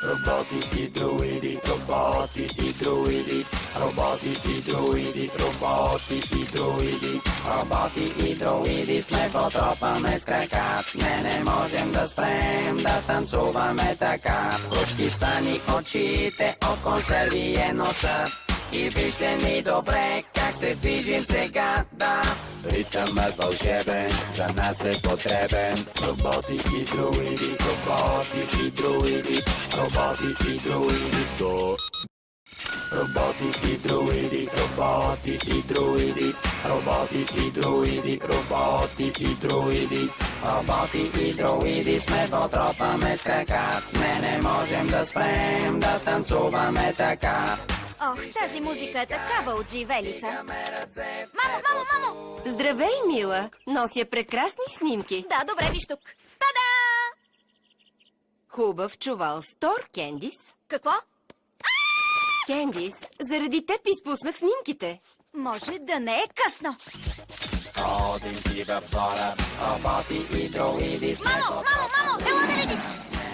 Роботи и друиди, роботи и друиди, роботи и друиди, роботи и друиди, роботи и друиди сме, потропаме с крака. Не можем да спрем да танцуваме така. Кружки са ни очите, от консерви е носът. И вижте ни добре как се движим сега, да. Ритъмът вълшебен, за нас е потребен. Роботи и друиди, роботи и друиди, роботи и друиди, до. Роботи и друиди, роботи и друиди, роботи и друиди, роботи и друиди, роботи и друиди сме, потропаме с крака. Не можем да спрем да танцуваме така. Ох, тази музика е такава отживелица. Мамо! Здравей, мила! Нося прекрасни снимки. Да, добре, виж тук. Та-да! Хубав чувал стор, Кендис. Какво? Кендис, заради теб изпуснах снимките. Може да не е късно. Ходим си в двора, роботи и друиди сме. Мамо, ела да видиш.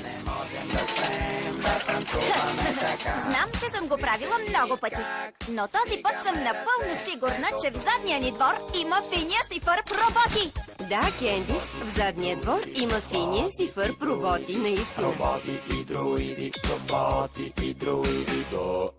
Не можем да спрем да танцуваме така. Знам, че съм го правила много пъти. Но този път съм напълно сигурна, че в задния ни двор има финия си фърб роботи. Да, Кендис, в задния двор има финия си фърб роботи, наистина. Роботи и друиди, роботи и друиди, до.